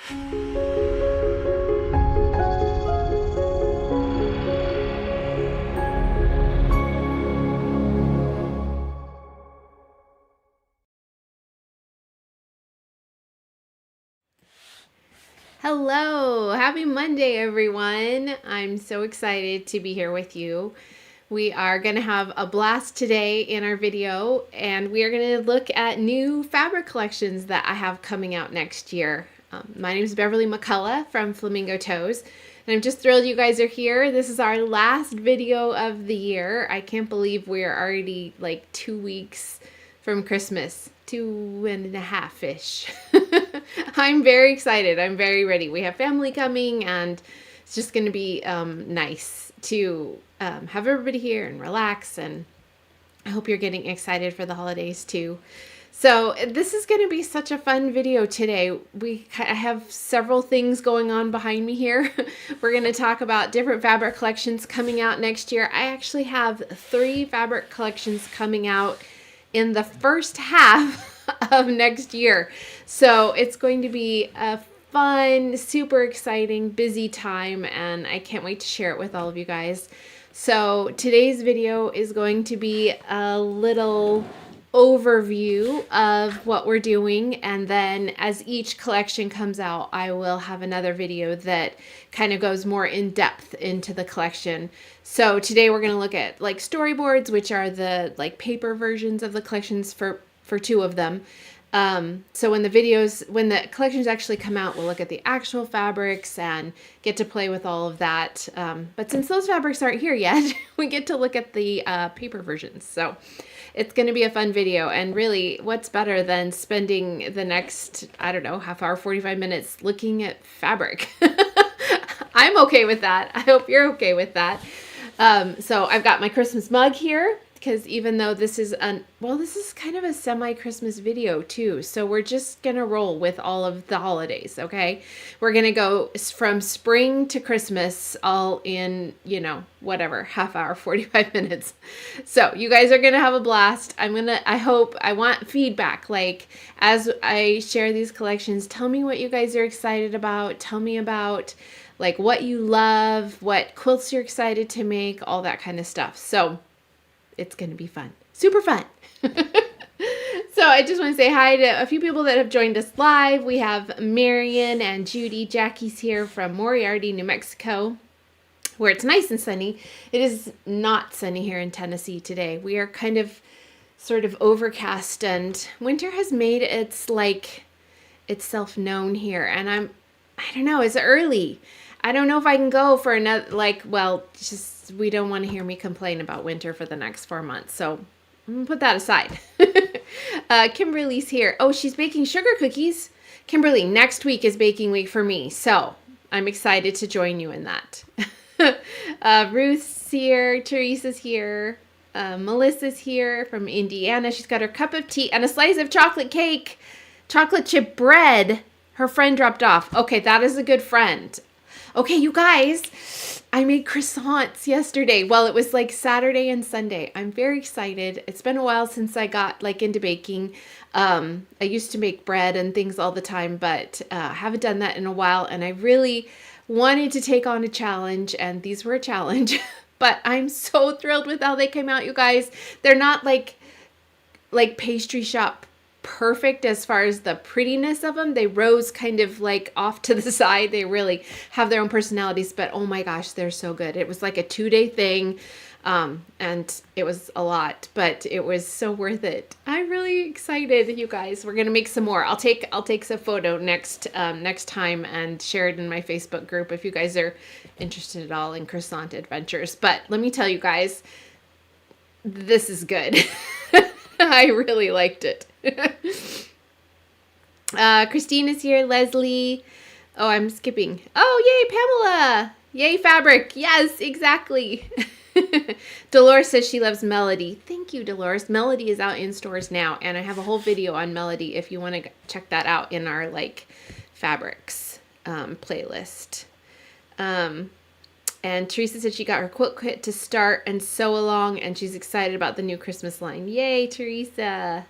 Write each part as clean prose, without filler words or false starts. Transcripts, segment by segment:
Hello, happy Monday, everyone. I'm so excited to be here with you. We are going to have a blast today in our video, and we are going to look at new fabric collections that I have coming out next year. My name is Beverly McCullough from Flamingo Toes, and I'm just thrilled you guys are here. This is our last video of the year. I can't believe we're already like 2 weeks from Christmas, 2.5-ish. I'm very excited. I'm very ready. We have family coming, and it's just going to be nice to have everybody here and relax. And I hope you're getting excited for the holidays too. So this is going to be such a fun video today. I have several things going on behind me here. We're going to talk about different fabric collections coming out next year. I actually have 3 fabric collections coming out in the first half of next year. So it's going to be a fun, super exciting, busy time, and I can't wait to share it with all of you guys. So today's video is going to be a little overview of what we're doing, and then as each collection comes out, I will have another video that kind of goes more in depth into the collection. So today we're going to look at like storyboards, which are the like paper versions of the collections for 2 of them. So when the collections actually come out, we'll look at the actual fabrics and get to play with all of that. But since those fabrics aren't here yet, we get to look at the paper versions. So it's going to be a fun video, and really what's better than spending the next, I don't know, half hour, 45 minutes looking at fabric. I'm okay with that. I hope you're okay with that. So I've got my Christmas mug here, because even though this is this is kind of a semi-Christmas video too. So we're just going to roll with all of the holidays, okay? We're going to go from spring to Christmas all in, whatever, half hour, 45 minutes. So you guys are going to have a blast. I want feedback. Like, as I share these collections, tell me what you guys are excited about. Tell me about like what you love, what quilts you're excited to make, all that kind of stuff. So it's going to be fun. Super fun. So I just want to say hi to a few people that have joined us live. We have Marion and Judy. Jackie's here from Moriarty, New Mexico, where it's nice and sunny. It is not sunny here in Tennessee today. We are kind of sort of overcast, and winter has made itself known here. And I don't know, it's early. I don't know if I can go for another, we don't want to hear me complain about winter for the next 4 months. So I'm going to put that aside. Kimberly's here. Oh, she's baking sugar cookies. Kimberly, next week is baking week for me. So I'm excited to join you in that. Ruth's here. Teresa's here. Melissa's here from Indiana. She's got her cup of tea and a slice of chocolate cake. Chocolate chip bread. Her friend dropped off. Okay, that is a good friend. Okay, you guys, I made croissants yesterday. Well, it was like Saturday and Sunday. I'm very excited. It's been a while since I got into baking. I used to make bread and things all the time, but haven't done that in a while. And I really wanted to take on a challenge, and these were a challenge. But I'm so thrilled with how they came out, you guys. They're not like pastry shop perfect as far as the prettiness of them. They rose kind of like off to the side. They really have their own personalities, but oh my gosh, they're so good. It was like a 2-day thing, and it was a lot, but it was so worth it. I'm really excited, you guys. We're gonna make some more. I'll take a photo next time and share it in my Facebook group if you guys are interested at all in croissant adventures. But let me tell you guys, this is good. I really liked it. Christine is here. Leslie. Oh, I'm skipping. Oh, yay, Pamela. Yay, fabric. Yes, exactly. Dolores says she loves Melody. Thank you, Dolores. Melody is out in stores now, and I have a whole video on Melody if you want to check that out in our fabrics playlist. And Teresa said she got her quilt kit to start and sew along, and she's excited about the new Christmas line. Yay, Teresa.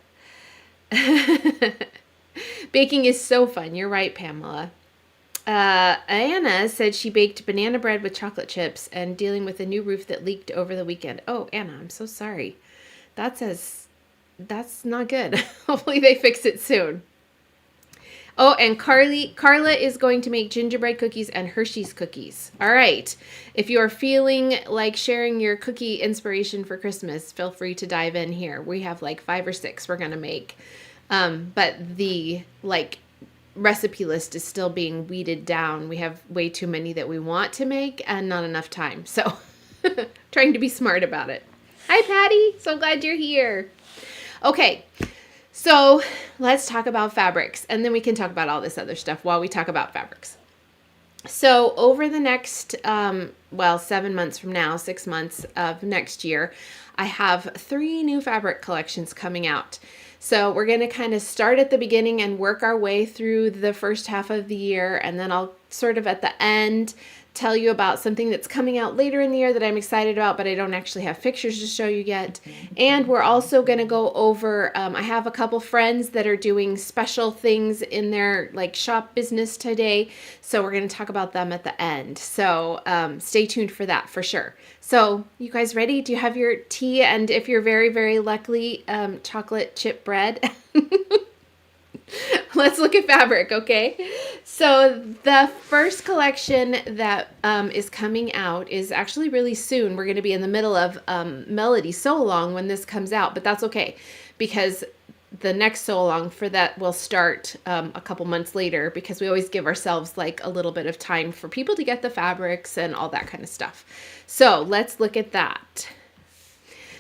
Baking is so fun. You're right, Pamela. Anna said she baked banana bread with chocolate chips and dealing with a new roof that leaked over the weekend. Oh, Anna, I'm so sorry. That's not good. Hopefully they fix it soon. Oh, and Carla is going to make gingerbread cookies and Hershey's cookies. All right. If you are feeling like sharing your cookie inspiration for Christmas, feel free to dive in here. We have like 5 or 6 we're going to make. But the recipe list is still being weeded down. We have way too many that we want to make and not enough time. So trying to be smart about it. Hi, Patty. So glad you're here. Okay. So let's talk about fabrics, and then we can talk about all this other stuff while we talk about fabrics. So over the next, 7 months from now, 6 months of next year, I have 3 new fabric collections coming out. So we're going to kind of start at the beginning and work our way through the first half of the year, and then I'll sort of at the end tell you about something that's coming out later in the year that I'm excited about, but I don't actually have pictures to show you yet. And we're also going to go over, I have a couple friends that are doing special things in their shop business today. So we're going to talk about them at the end. So stay tuned for that for sure. So you guys ready? Do you have your tea? And if you're very, very lucky, chocolate chip bread. Let's look at fabric, okay? So the first collection that is coming out is actually really soon. We're going to be in the middle of Melody Sew Along when this comes out, but that's okay because the next Sew Along for that will start a couple months later because we always give ourselves a little bit of time for people to get the fabrics and all that kind of stuff. So let's look at that.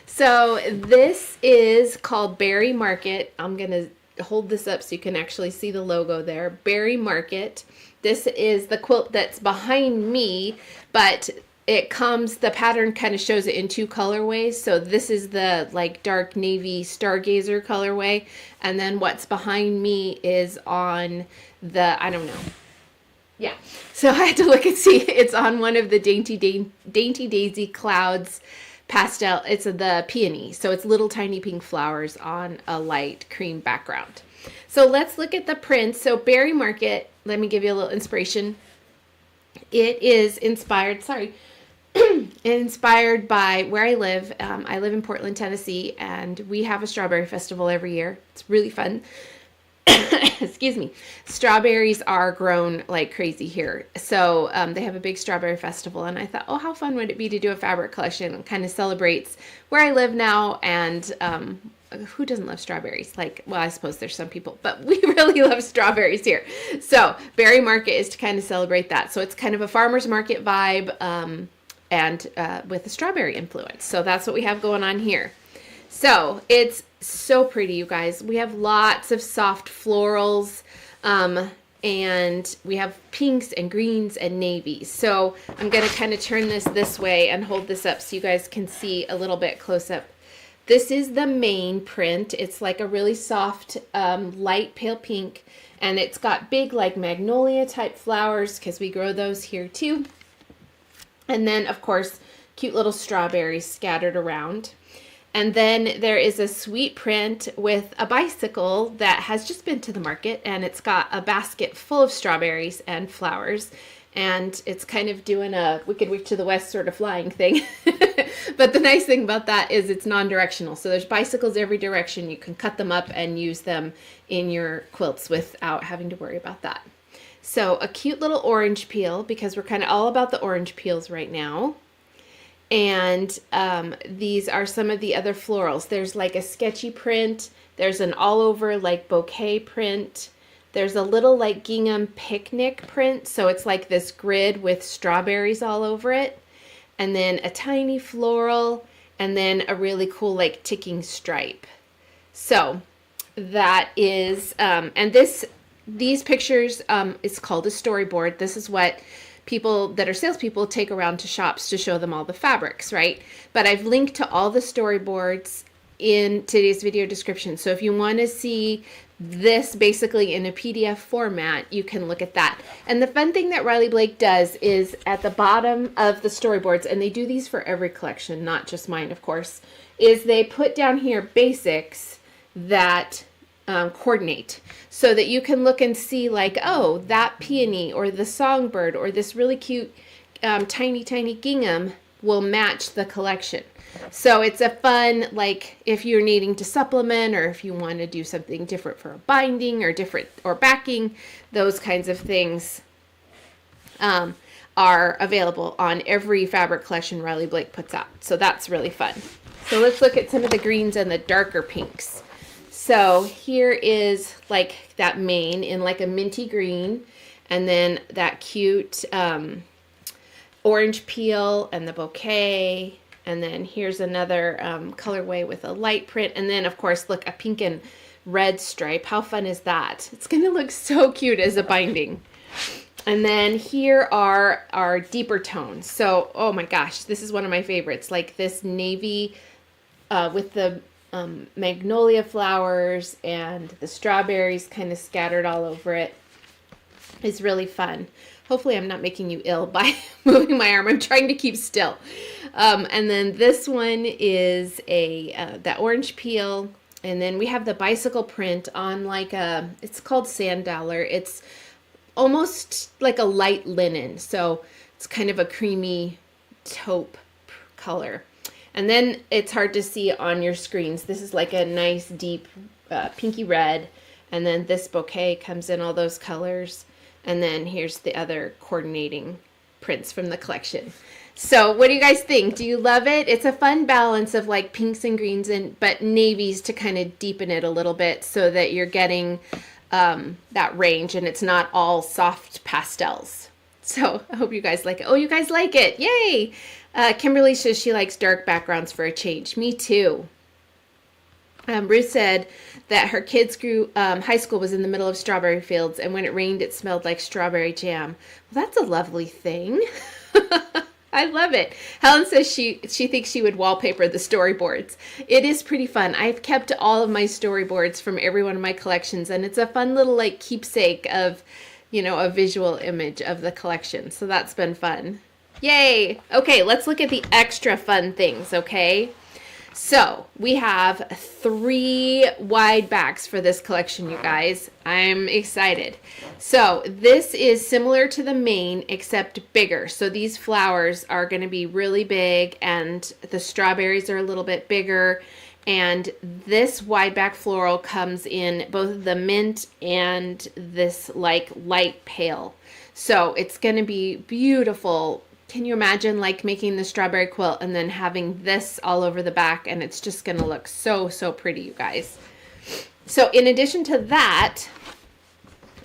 So this is called Berry Market. I'm going to hold this up so you can actually see the logo there. Berry Market. This is the quilt that's behind me, but the pattern kind of shows it in 2 colorways. So this is the dark navy stargazer colorway, and then what's behind me is on the, I don't know. Yeah. So I had to look and see. It's on one of the Dainty Daisy Clouds pastel. It's the peony, so it's little tiny pink flowers on a light cream background. So let's look at the prints. So Berry Market, let me give you a little inspiration. It is inspired by where I live. I live in Portland, Tennessee, and we have a strawberry festival every year. It's really fun. Excuse me. Strawberries are grown like crazy here. So they have a big strawberry festival, and I thought, oh, how fun would it be to do a fabric collection that kind of celebrates where I live now, and who doesn't love strawberries? I suppose there's some people, but we really love strawberries here. So Berry Market is to kind of celebrate that. So it's kind of a farmer's market vibe and with a strawberry influence. So that's what we have going on here. So it's so pretty, you guys. We have lots of soft florals, and we have pinks and greens and navies. So I'm going to kind of turn this way and hold this up so you guys can see a little bit close up. This is the main print. It's like a really soft, light pale pink, and it's got big magnolia type flowers because we grow those here too. And then, of course, cute little strawberries scattered around. And then there is a sweet print with a bicycle that has just been to the market, and it's got a basket full of strawberries and flowers. And it's kind of doing a Wicked Witch to the West sort of flying thing. But the nice thing about that is it's non-directional. So there's bicycles every direction. You can cut them up and use them in your quilts without having to worry about that. So a cute little orange peel, because we're kind of all about the orange peels right now. And these are some of the other florals. There's a sketchy print. There's an all over bouquet print. There's a little gingham picnic print. So it's this grid with strawberries all over it. And then a tiny floral. And then a really cool ticking stripe. So that is, and these pictures is called a storyboard. This is what people that are salespeople take around to shops to show them all the fabrics, right? But I've linked to all the storyboards in today's video description. So if you want to see this basically in a PDF format, you can look at that. And the fun thing that Riley Blake does is at the bottom of the storyboards, and they do these for every collection, not just mine, of course, is they put down here basics that coordinate, so that you can look and see like, oh, that peony or the songbird or this really cute tiny gingham will match the collection. So it's a fun, like if you're needing to supplement or if you want to do something different for a binding or different or backing, those kinds of things are available on every fabric collection Riley Blake puts out. So that's really fun. So let's look at some of the greens and the darker pinks. So here is like that mane in like a minty green, and then that cute orange peel and the bouquet. And then here's another colorway with a light print. And then of course, look, a pink and red stripe. How fun is that? It's gonna look so cute as a binding. And then here are our deeper tones. So, oh my gosh, this is one of my favorites. Like this navy with the magnolia flowers and the strawberries kind of scattered all over it is really fun. Hopefully I'm not making you ill by moving my arm. I'm trying to keep still. And then this one is that orange peel. And then we have the bicycle print on like it's called Sand Dollar. It's almost like a light linen. So it's kind of a creamy taupe color. And then it's hard to see on your screens. This is like a nice deep pinky red. And then this bouquet comes in all those colors. And then here's the other coordinating prints from the collection. So what do you guys think? Do you love it? It's a fun balance of like pinks and greens but navies to kind of deepen it a little bit so that you're getting that range and it's not all soft pastels. So I hope you guys like it. Oh, you guys like it. Yay! Kimberly says she likes dark backgrounds for a change. Me too. Ruth said that her kids high school was in the middle of strawberry fields, and when it rained, it smelled like strawberry jam. Well, that's a lovely thing. I love it. Helen says she thinks she would wallpaper the storyboards. It is pretty fun. I've kept all of my storyboards from every one of my collections, and it's a fun little like keepsake of, a visual image of the collection. So that's been fun. Yay! Okay, let's look at the extra fun things, okay? So we have 3 wide backs for this collection, you guys. I'm excited. So this is similar to the mane, except bigger. So these flowers are going to be really big, and the strawberries are a little bit bigger. And this wide back floral comes in both the mint and this like light pale. So it's going to be beautiful. Can you imagine like making the strawberry quilt and then having this all over the back, and it's just going to look so, so pretty, you guys. So in addition to that,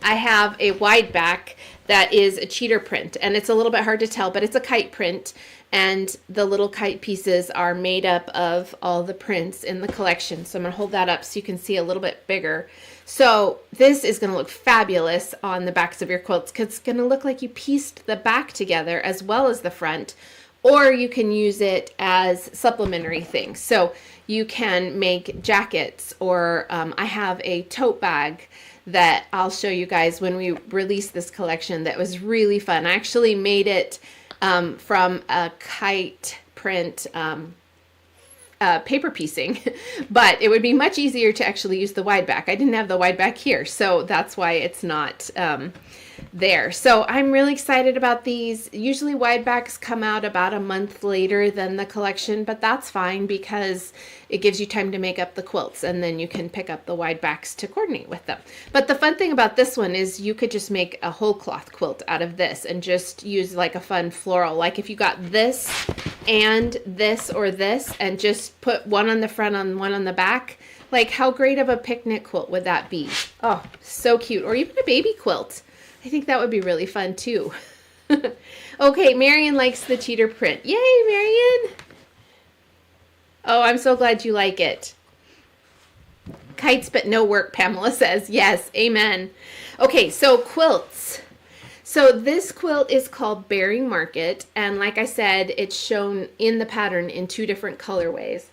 I have a wide back that is a cheater print, and it's a little bit hard to tell, but it's a kite print, and the little kite pieces are made up of all the prints in the collection. So I'm going to hold that up so you can see a little bit bigger. So this is going to look fabulous on the backs of your quilts because it's going to look like you pieced the back together as well as the front, or you can use it as supplementary things. So you can make jackets, or I have a tote bag that I'll show you guys when we release this collection that was really fun. I actually made it from a kite print paper piecing, but it would be much easier to actually use the wide back. I didn't have the wide back here, so that's why it's not there. So I'm really excited about these. Usually wide backs come out about a month later than the collection, but that's fine because it gives you time to make up the quilts, and then you can pick up the wide backs to coordinate with them. But the fun thing about this one is you could just make a whole cloth quilt out of this and just use like a fun floral. Like if you got this and this or this and just put one on the front and one on the back, like how great of a picnic quilt would that be? Oh, so cute. Or even a baby quilt. I think that would be really fun too. Okay, Marion likes the cheater print. Yay, Marion! Oh, I'm so glad you like it. Kites but no work, Pamela says. Yes, amen. Okay, so quilts. So this quilt is called Bearing Market, and like I said, it's shown in the pattern in 2 different colorways.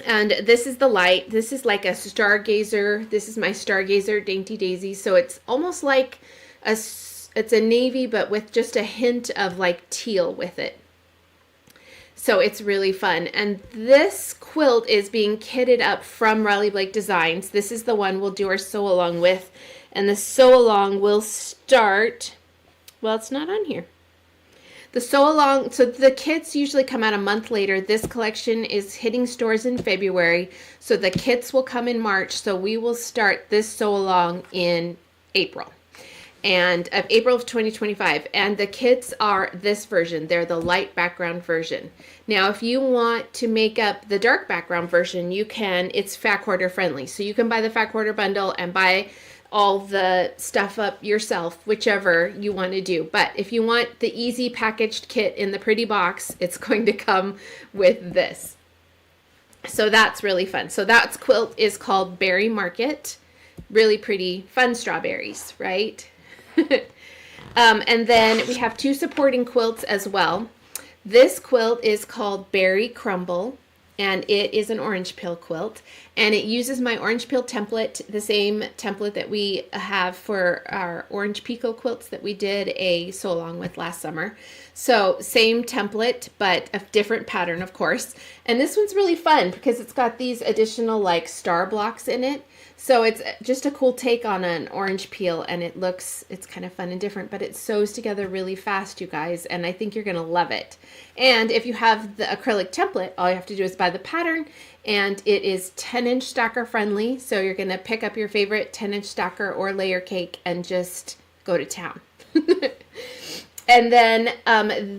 And this is the light. This is like a stargazer. This is my stargazer Dainty Daisy. So it's almost like it's a navy, but with just a hint of like teal with it. So it's really fun. And this quilt is being kitted up from Riley Blake Designs. This is the one we'll do our sew along with. And the sew along will start, well, it's not on here. The sew along, so the kits usually come out a month later. This collection is hitting stores in February. So the kits will come in March. So we will start this sew along in April. And of April of 2025, and the kits are this version. They're the light background version. Now, if you want to make up the dark background version, you can. It's fat quarter friendly, so you can buy the fat quarter bundle and buy all the stuff up yourself, whichever you want to do. But if you want the easy packaged kit in the pretty box, it's going to come with this. So that's really fun. So that quilt is called Berry Market. Really pretty, fun strawberries, right? And then we have two supporting quilts as well. This quilt is called Berry Crumble, and it is an orange peel quilt, and it uses my orange peel template, the same template that we have for our orange picot quilts that we did a sew along with last summer. So same template, but a different pattern, of course. And this one's really fun because it's got these additional like star blocks in it. So it's just a cool take on an orange peel, and it's kind of fun and different, but it sews together really fast, you guys, and I think you're going to love it. And if you have the acrylic template, all you have to do is buy the pattern, and it is 10-inch stacker friendly, so you're going to pick up your favorite 10-inch stacker or layer cake and just go to town. And then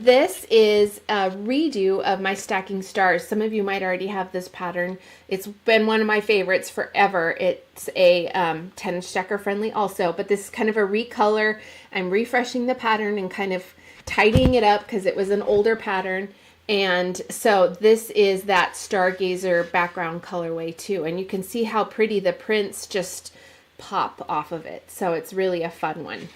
this is a redo of my Stacking Stars. Some of you might already have this pattern. It's been one of my favorites forever. It's a 10-inch stacker friendly also, but this is kind of a recolor. I'm refreshing the pattern and kind of tidying it up because it was an older pattern. And so this is that Stargazer background colorway too. And you can see how pretty the prints just pop off of it. So it's really a fun one.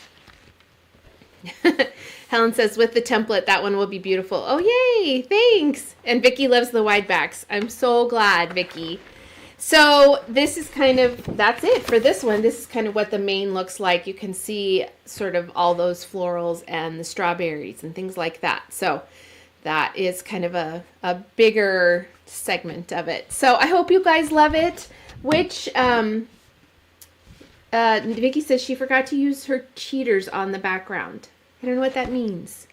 Helen says, with the template, that one will be beautiful. Oh, yay! Thanks! And Vicki loves the wide backs. I'm so glad, Vicki. So this is kind of, that's it for this one. This is kind of what the main looks like. You can see sort of all those florals and the strawberries and things like that. So that is kind of a bigger segment of it. So I hope you guys love it. Which, Vicki says she forgot to use her cheaters on the background. I don't know what that means.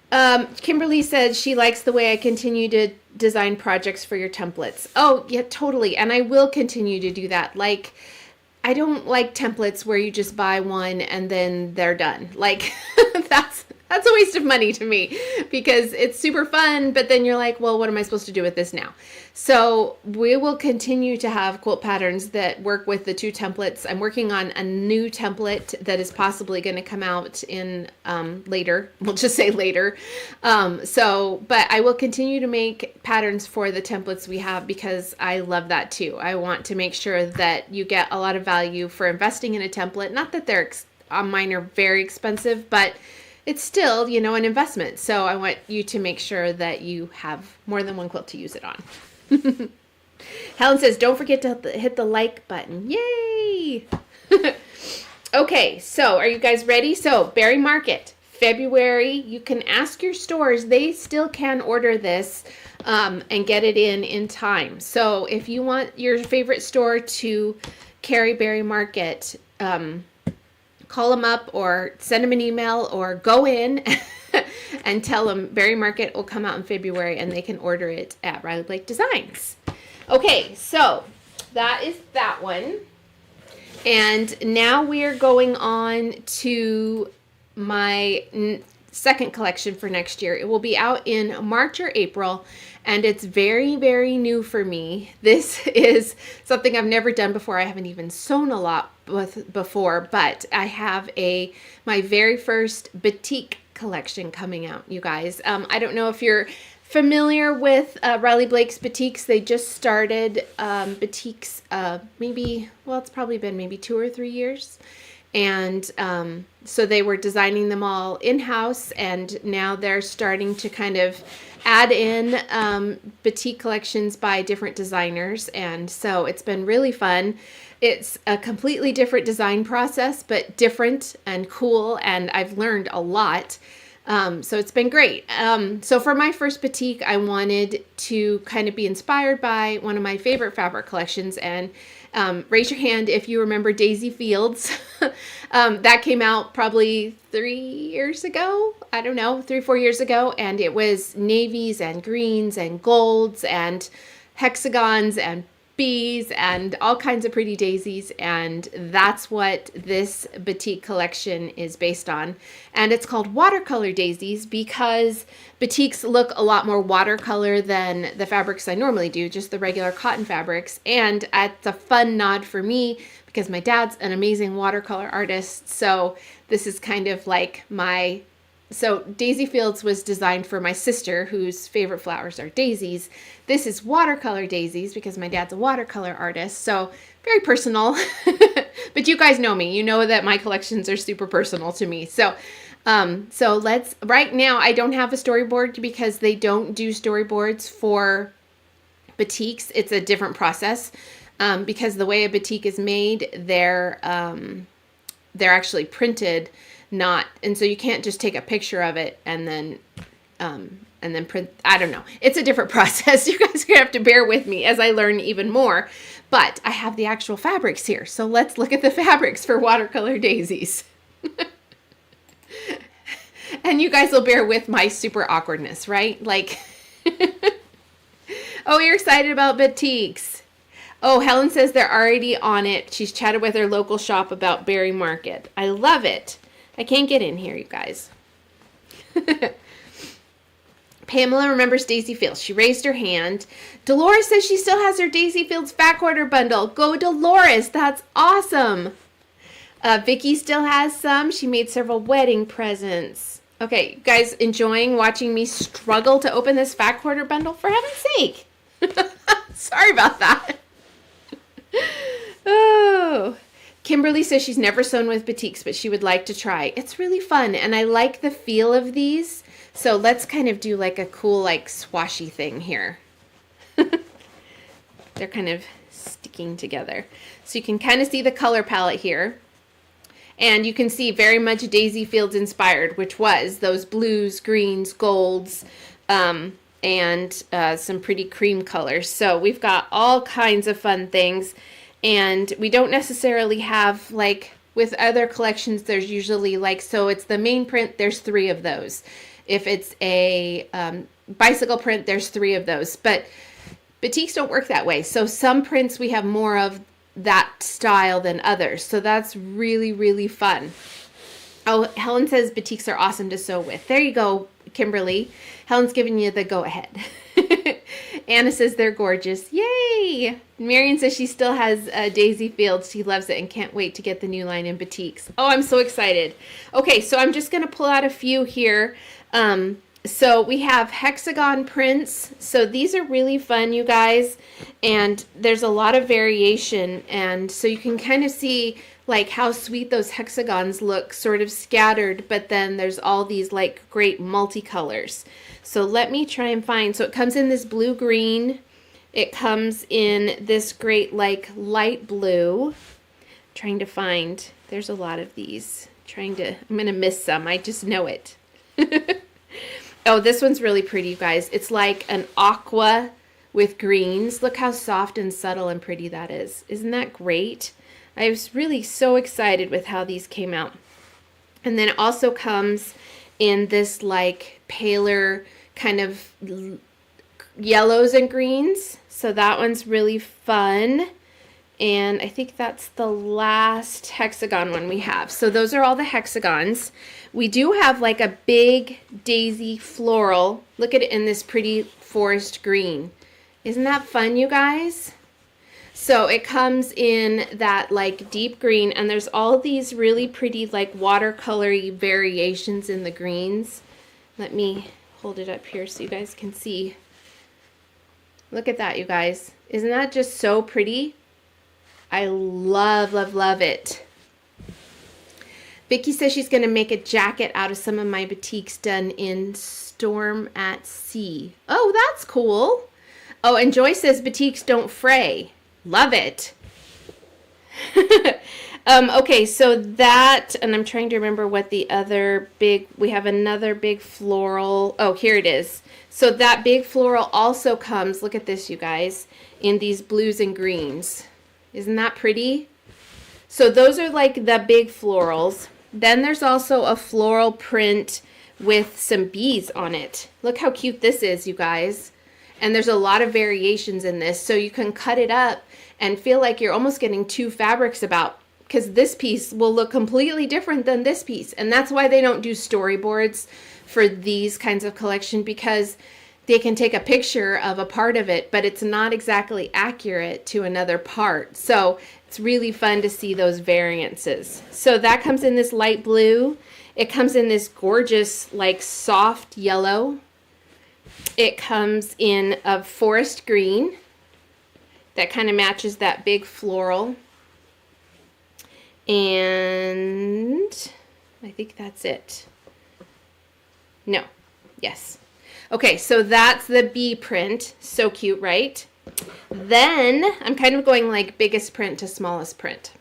Kimberly said she likes the way I continue to design projects for your templates. Oh, yeah, totally. And I will continue to do that. Like, I don't like templates where you just buy one and then they're done. Like, that's a waste of money to me because it's super fun, but then you're like, well, what am I supposed to do with this now? So we will continue to have quilt patterns that work with the two templates. I'm working on a new template that is possibly going to come out in later. We'll just say later. But I will continue to make patterns for the templates we have because I love that too. I want to make sure that you get a lot of value for investing in a template. Not that mine are very expensive, but it's still, you know, an investment. So I want you to make sure that you have more than one quilt to use it on. Helen says, don't forget to hit the like button. Yay! Okay, so are you guys ready? So Berry Market, February. You can ask your stores. They still can order this and get it in time. So if you want your favorite store to carry Berry Market, call them up or send them an email or go in and tell them Berry Market will come out in February and they can order it at Riley Blake Designs. Okay, so that is that one. And now we are going on to my second collection for next year. It will be out in March or April, and it's very, very new for me. This is something I've never done before. I haven't even sewn a lot before, but I have my very first batik collection coming out, you guys. I don't know if you're familiar with Riley Blake's batiks. They just started batiks it's probably been maybe 2 or 3 years. And so they were designing them all in-house, and now they're starting to kind of add in batik collections by different designers. And so it's been really fun. It's a completely different design process, but different and cool, and I've learned a lot. So it's been great. So for my first batik, I wanted to kind of be inspired by one of my favorite fabric collections. And raise your hand if you remember Daisy Fields. That came out probably 3 years ago. I don't know, 3 or 4 years ago. And it was navies and greens and golds and hexagons and bees and all kinds of pretty daisies, and that's what this batik collection is based on. And it's called Watercolor Daisies because batiks look a lot more watercolor than the fabrics I normally do, just the regular cotton fabrics. And it's a fun nod for me because my dad's an amazing watercolor artist, so this is kind of like my... So Daisy Fields was designed for my sister, whose favorite flowers are daisies. This is Watercolor Daisies because my dad's a watercolor artist. So very personal. But you guys know me. You know that my collections are super personal to me. So let's... Right now, I don't have a storyboard because they don't do storyboards for batiks. It's a different process because the way a batik is made, they're actually printed. And so you can't just take a picture of it and then print. I don't know. It's a different process. You guys are gonna have to bear with me as I learn even more. But I have the actual fabrics here. So let's look at the fabrics for Watercolor Daisies. And you guys will bear with my super awkwardness, right? Like, oh, you're excited about batiks. Oh, Helen says they're already on it. She's chatted with her local shop about Berry Market. I love it. I can't get in here, you guys. Pamela remembers Daisy Fields. She raised her hand. Dolores says she still has her Daisy Fields back order bundle. Go Dolores. That's awesome. Vicky still has some. She made several wedding presents. Okay, you guys enjoying watching me struggle to open this back order bundle? For heaven's sake. Sorry about that. Oh. Kimberly says she's never sewn with batiks, but she would like to try. It's really fun, and I like the feel of these. So let's kind of do like a cool, like, swashy thing here. They're kind of sticking together. So you can kind of see the color palette here. And you can see very much Daisy Fields inspired, which was those blues, greens, golds, and some pretty cream colors. So we've got all kinds of fun things. And we don't necessarily have, like, with other collections, there's usually, like, so it's the main print, there's 3 of those. If it's a bicycle print, there's 3 of those. But batiks don't work that way. So some prints we have more of that style than others. So that's really, really fun. Oh, Helen says batiks are awesome to sew with. There you go, Kimberly. Helen's giving you the go-ahead. Anna says they're gorgeous. Yay! Marion says she still has Daisy Fields. She loves it and can't wait to get the new line in batiks. Oh, I'm so excited. Okay, so I'm just going to pull out a few here. So we have hexagon prints. So these are really fun, you guys. And there's a lot of variation. And so you can kind of see like how sweet those hexagons look, sort of scattered, but then there's all these like great multicolors. So let me try and find, so it comes in this blue-green, it comes in this great like light blue. Trying to find, there's a lot of these. I'm gonna miss some, I just know it. Oh, this one's really pretty, you guys. It's like an aqua with greens. Look how soft and subtle and pretty that is. Isn't that great? I was really so excited with how these came out. And then it also comes in this like paler kind of yellows and greens. So that one's really fun. And I think that's the last hexagon one we have. So those are all the hexagons. We do have like a big daisy floral. Look at it in this pretty forest green. Isn't that fun, you guys? So it comes in that like deep green, and there's all these really pretty like watercolory variations in the greens. Let me hold it up here so you guys can see. Look at that, you guys. Isn't that just so pretty? I love, love, love it. Vicki says she's going to make a jacket out of some of my batiks done in Storm at Sea. Oh, that's cool. Oh, and Joy says batiks don't fray. Love it. Okay, so that, and I'm trying to remember what the other big, we have another big floral. Oh, here it is. So that big floral also comes, look at this, you guys, in these blues and greens. Isn't that pretty? So those are like the big florals. Then there's also a floral print with some bees on it. Look how cute this is, you guys. And there's a lot of variations in this, so you can cut it up and feel like you're almost getting two fabrics about, because this piece will look completely different than this piece. And that's why they don't do storyboards for these kinds of collection, because they can take a picture of a part of it, but it's not exactly accurate to another part. So it's really fun to see those variances. So that comes in this light blue. It comes in this gorgeous, like soft yellow. It comes in a forest green that kind of matches that big floral. And I think that's it. No. Yes. Okay, so that's the bee print. So cute, right? Then I'm kind of going like biggest print to smallest print.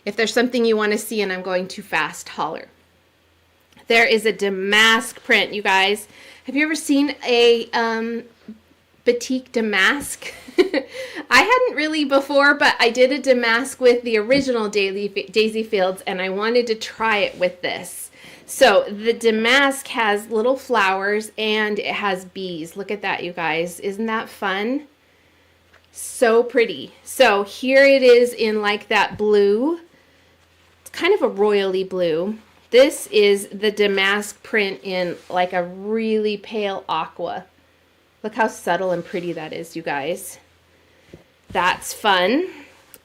If there's something you want to see and I'm going too fast, holler. There is a damask print, you guys. Have you ever seen a batik damask? I hadn't really before, but I did a damask with the original Daisy Fields, and I wanted to try it with this. So the damask has little flowers and it has bees. Look at that, you guys. Isn't that fun? So pretty. So here it is in like that blue. It's kind of a royally blue. This is the damask print in like a really pale aqua. Look how subtle and pretty that is, you guys. That's fun.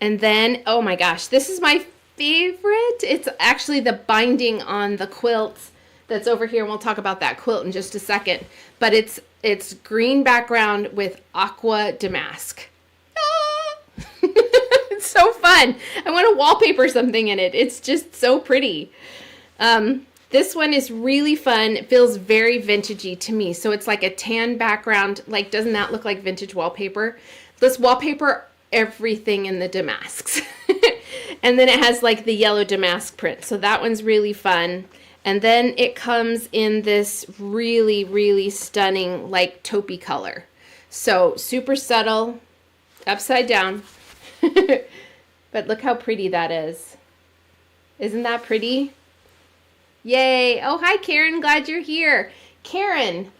And then, oh my gosh, this is my favorite. It's actually the binding on the quilt that's over here, and we'll talk about that quilt in just a second. But it's green background with aqua damask. Ah! It's so fun. I want to wallpaper something in it. It's just so pretty. This one is really fun. It feels very vintagey to me. So it's like a tan background. Like, doesn't that look like vintage wallpaper? Let's wallpaper everything in the damasks. And then it has like the yellow damask print. So that one's really fun. And then it comes in this really, really stunning like taupey color. So super subtle, upside down. But look how pretty that is. Isn't that pretty? Yay. Oh, hi, Karen. Glad you're here. Karen,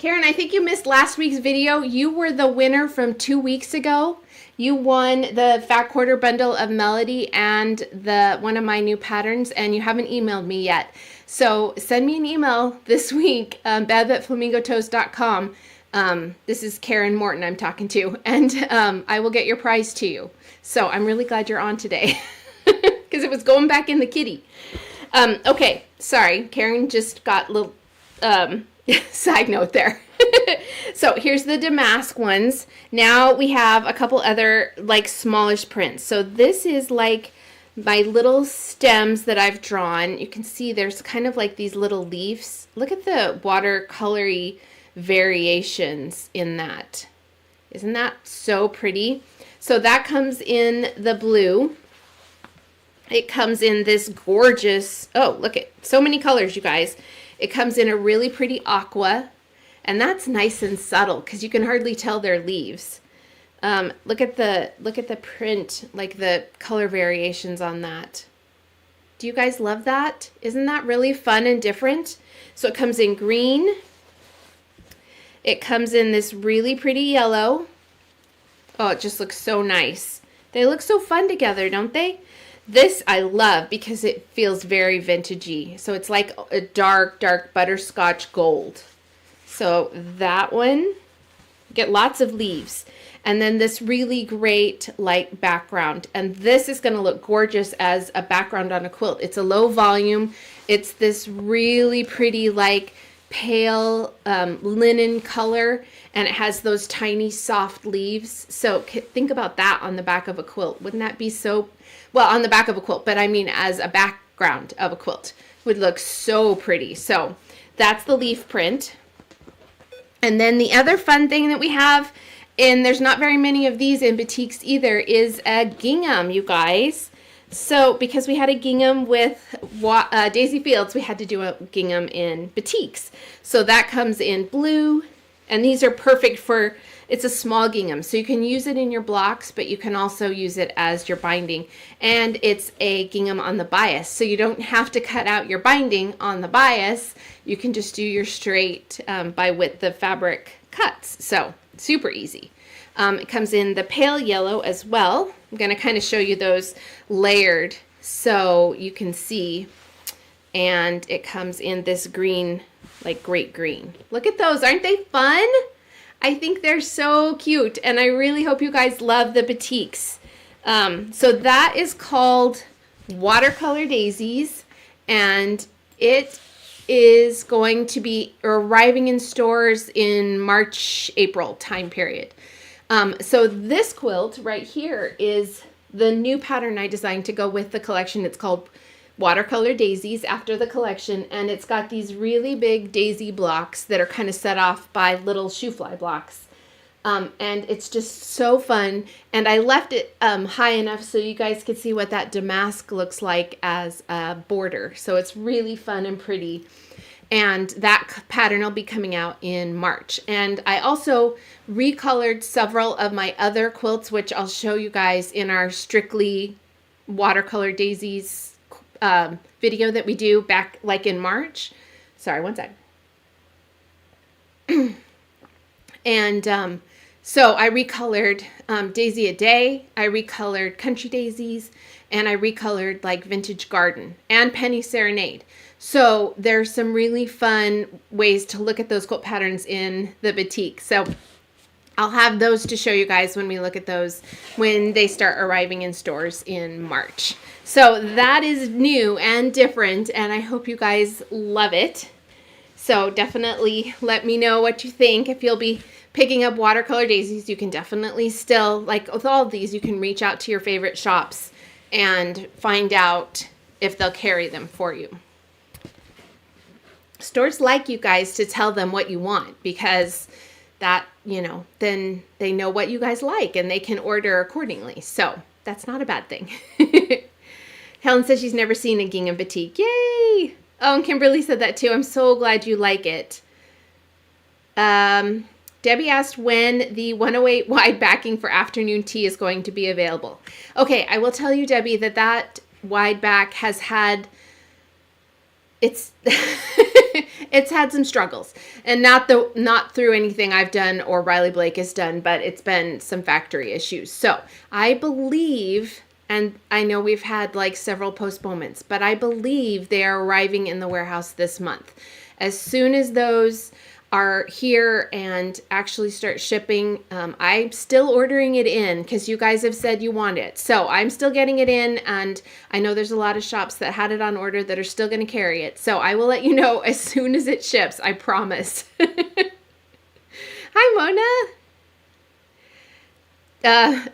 I think you missed last week's video. You were the winner from 2 weeks ago. You won the Fat Quarter Bundle of Melody and one of my new patterns, and you haven't emailed me yet. So send me an email this week, bev@flamingotoast.com. This is Karen Morton I'm talking to, and I will get your prize to you. So I'm really glad you're on today because it was going back in the kitty. Okay, sorry. Karen just got a little side note there. So here's the damask ones. Now we have a couple other like smallish prints. So this is like my little stems that I've drawn. You can see there's kind of like these little leaves. Look at the watercolory variations in that. Isn't that so pretty? So that comes in the blue. It comes in this gorgeous, oh, look at so many colors, you guys. It comes in a really pretty aqua, and that's nice and subtle because you can hardly tell they're leaves. Look at the print, like the color variations on that. Do you guys love that? Isn't that really fun and different? So it comes in green. It comes in this really pretty yellow. Oh, it just looks so nice. They look so fun together, don't they? This I love because it feels very vintagey. So it's like a dark, dark butterscotch gold. So that one, get lots of leaves. And then this really great light background. And this is going to look gorgeous as a background on a quilt. It's a low volume. It's this really pretty like pale linen color. And it has those tiny soft leaves. So think about that on the back of a quilt. Wouldn't that be so... Well, on the back of a quilt, but I mean as a background of a quilt. Would look so pretty. So that's the leaf print. And then the other fun thing that we have, and there's not very many of these in batiks either, is a gingham, you guys. So because we had a gingham with Daisy Fields, we had to do a gingham in batiks. So that comes in blue, and these are perfect for, it's a small gingham, so you can use it in your blocks, but you can also use it as your binding. And it's a gingham on the bias, so you don't have to cut out your binding on the bias. You can just do your straight by width of fabric cuts. So super easy. It comes in the pale yellow as well. I'm going to kind of show you those layered so you can see. And it comes in this green, like great green. Look at those. Aren't they fun? I think they're so cute, and I really hope you guys love the batiks. So that is called Watercolor Daisies, and it is going to be arriving in stores in March, April time period. So this quilt right here is the new pattern I designed to go with the collection. It's called Watercolor Daisies after the collection, and it's got these really big daisy blocks that are kind of set off by little shoe fly blocks. And it's just so fun, and I left it high enough so you guys could see what that damask looks like as a border. So it's really fun and pretty, and that pattern will be coming out in March. And I also recolored several of my other quilts, which I'll show you guys in our Strictly Watercolor Daisies video that we do back like in March. Sorry, one sec. And so I recolored Daisy a Day, I recolored Country Daisies, and I recolored like Vintage Garden and Penny Serenade. So there's some really fun ways to look at those quilt patterns in the batik. So I'll have those to show you guys when we look at those when they start arriving in stores in March. So that is new and different, and I hope you guys love it. So definitely let me know what you think. If you'll be picking up Watercolor Daisies, you can definitely still, like with all of these, you can reach out to your favorite shops and find out if they'll carry them for you. Stores like you guys to tell them what you want, because that, you know, then they know what you guys like and they can order accordingly. So that's not a bad thing. Helen says she's never seen a gingham batik. Yay! Oh, and Kimberly said that too. I'm so glad you like it. Debbie asked when the 108 wide backing for afternoon tea is going to be available. Okay, I will tell you, Debbie, that wide back has had, it's it's had some struggles, and not through anything I've done or Riley Blake has done, but it's been some factory issues. So I believe, and I know we've had like several postponements, but I believe they are arriving in the warehouse this month. As soon as those are here and actually start shipping, I'm still ordering it in because you guys have said you want it. So I'm still getting it in, and I know there's a lot of shops that had it on order that are still going to carry it. So I will let you know as soon as it ships, I promise. Hi, Mona.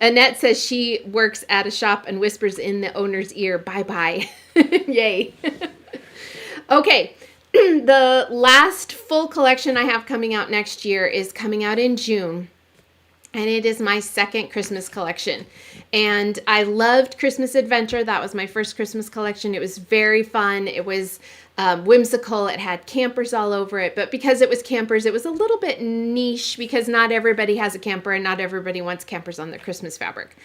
Annette says she works at a shop and whispers in the owner's ear, bye-bye. Yay. Okay. The last full collection I have coming out next year is coming out in June, and it is my second Christmas collection. And I loved Christmas Adventure. That was my first Christmas collection. It was very fun. It was whimsical. It had campers all over it, but because it was campers, it was a little bit niche because not everybody has a camper and not everybody wants campers on their Christmas fabric.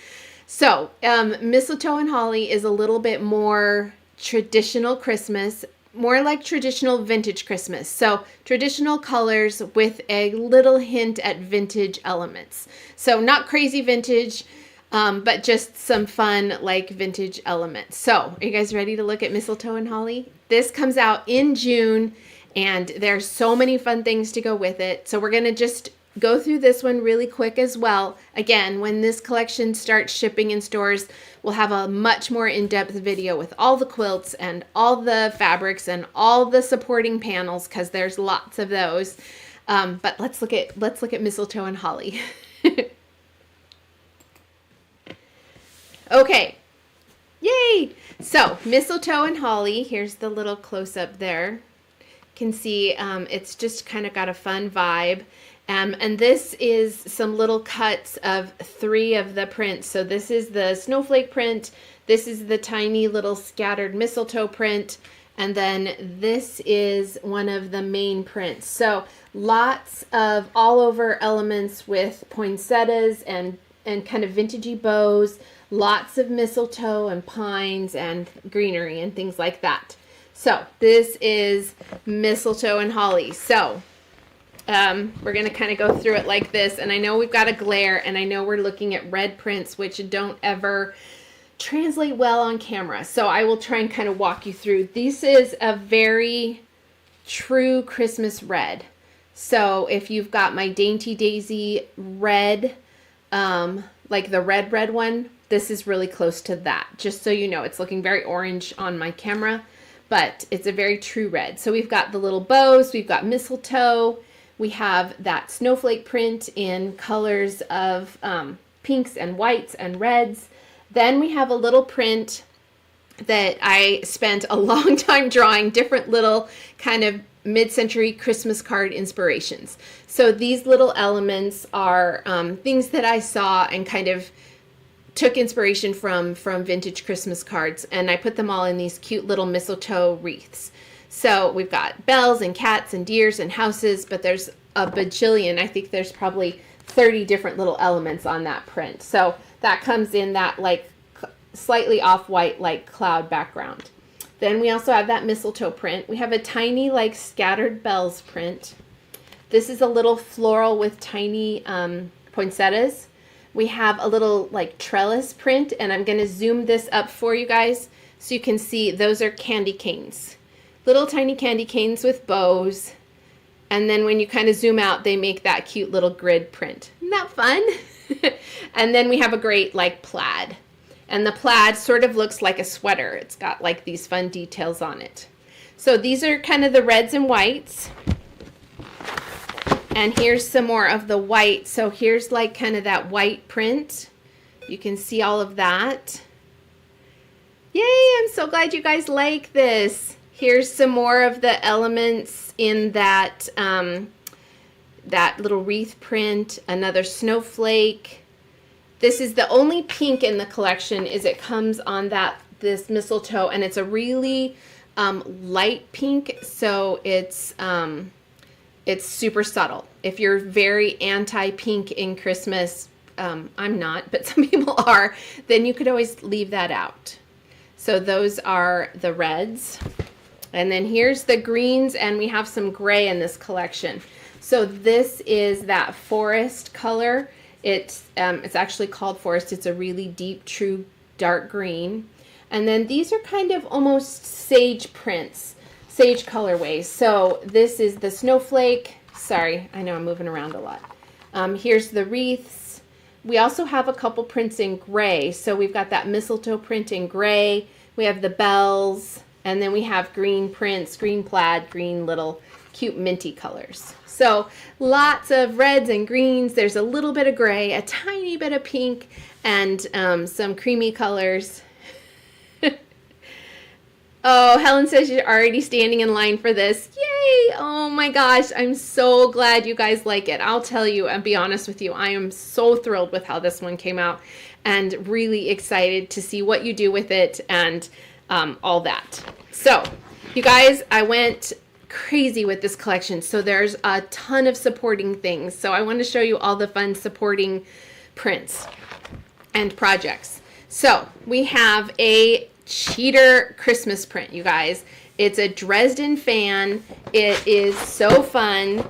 So Mistletoe and Holly is a little bit more traditional Christmas, more like traditional vintage Christmas. So traditional colors with a little hint at vintage elements. So not crazy vintage, but just some fun like vintage elements. So are you guys ready to look at Mistletoe and Holly? This comes out in June, and there's so many fun things to go with it. So we're going to just go through this one really quick as well. Again, when this collection starts shipping in stores, we'll have a much more in-depth video with all the quilts and all the fabrics and all the supporting panels, because there's lots of those. But let's look at Mistletoe and Holly. Okay. Yay! So Mistletoe and Holly, here's the little close-up there. You can see it's just kind of got a fun vibe. And this is some little cuts of 3 of the prints. So this is the snowflake print, this is the tiny little scattered mistletoe print, and then this is one of the main prints. So lots of all over elements with poinsettias and kind of vintagey bows, lots of mistletoe and pines and greenery and things like that. So this is mistletoe and holly. So we're going to kind of go through it like this. And I know we've got a glare, and I know we're looking at red prints, which don't ever translate well on camera. So I will try and kind of walk you through. This is a very true Christmas red. So if you've got my Dainty Daisy red, like the red one, this is really close to that. Just so you know, it's looking very orange on my camera, but it's a very true red. So we've got the little bows, we've got mistletoe, we have that snowflake print in colors of pinks and whites and reds. Then we have a little print that I spent a long time drawing, different little kind of mid-century Christmas card inspirations. So these little elements are things that I saw and kind of took inspiration from vintage Christmas cards, and I put them all in these cute little mistletoe wreaths. So we've got bells and cats and deers and houses, but there's a bajillion. I think there's probably 30 different little elements on that print. So that comes in that like slightly off-white like cloud background. Then we also have that mistletoe print. We have a tiny like scattered bells print. This is a little floral with tiny poinsettias. We have a little like trellis print, and I'm going to zoom this up for you guys so you can see those are candy canes. Little tiny candy canes with bows. And then when you kind of zoom out, they make that cute little grid print. Isn't that fun? And then we have a great like plaid. And the plaid sort of looks like a sweater. It's got like these fun details on it. So these are kind of the reds and whites. And here's some more of the white. So here's like kind of that white print. You can see all of that. Yay, I'm so glad you guys like this. Here's some more of the elements in that that little wreath print, another snowflake. This is the only pink in the collection, is it comes on this mistletoe, and it's a really light pink, so it's super subtle. If you're very anti-pink in Christmas, I'm not, but some people are, then you could always leave that out. So those are the reds. And then here's the greens, and we have some gray in this collection. So this is that forest color. It's actually called forest. It's a really deep, true dark green. And then these are kind of almost sage prints, sage colorways. So this is the snowflake. Sorry, I know I'm moving around a lot. Here's the wreaths. We also have a couple prints in gray. So we've got that mistletoe print in gray. We have the bells. And then we have green prints, green plaid, green little cute minty colors. So lots of reds and greens. There's a little bit of gray, a tiny bit of pink, and some creamy colors. Oh, Helen says you're already standing in line for this. Yay! Oh my gosh, I'm so glad you guys like it. I'll tell you and be honest with you, I am so thrilled with how this one came out and really excited to see what you do with it and all that. So, you guys, I went crazy with this collection. So there's a ton of supporting things. So I want to show you all the fun supporting prints and projects. So we have a cheater Christmas print, you guys. It's a Dresden fan. It is so fun.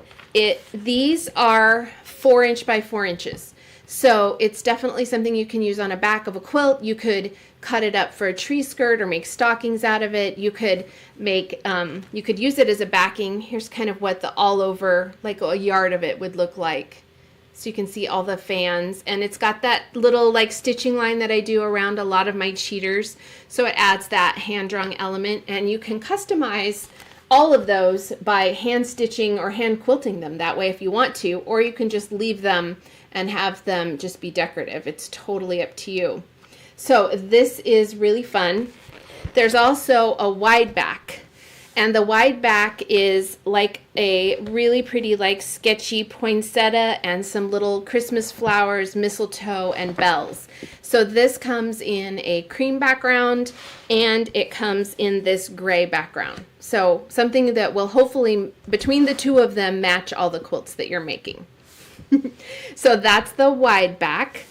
These are 4" by 4 inches. So it's definitely something you can use on a back of a quilt. You could cut it up for a tree skirt or make stockings out of it. You could make, you could use it as a backing. Here's kind of what the all over, like a yard of it would look like. So you can see all the fans, and it's got that little like stitching line that I do around a lot of my cheaters. So it adds that hand-drawn element, and you can customize all of those by hand stitching or hand quilting them that way if you want to, or you can just leave them and have them just be decorative. It's totally up to you. So this is really fun. There's also a wide back, And the wide back is like a really pretty, like sketchy poinsettia and some little Christmas flowers, mistletoe, and bells. So this comes in a cream background and it comes in this gray background. So something that will hopefully, between the two of them, match all the quilts that you're making. So that's the wide back.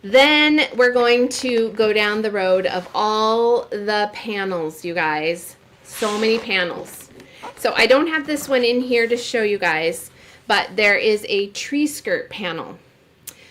Then we're going to go down the road of all the panels, you guys. So many panels. So I don't have this one in here to show you guys, but there is a tree skirt panel.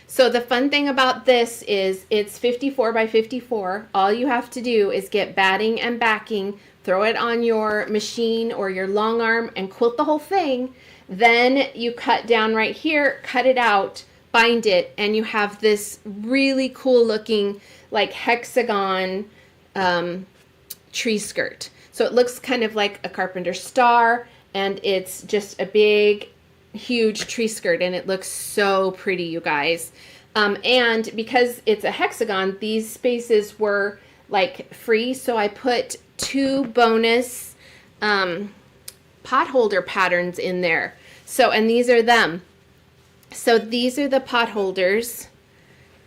So the fun thing about this is it's 54 by 54. All you have to do is get batting and backing, throw it on your machine or your long arm and quilt the whole thing. Then you cut down right here, cut it out, bind it, and you have this really cool looking like hexagon tree skirt. So it looks kind of like a carpenter star, and it's just a big, huge tree skirt, and it looks so pretty, you guys. And because it's a hexagon, these spaces were like free, so I put 2 bonus pot holder patterns in there. So, and these are them. So these are the pot holders.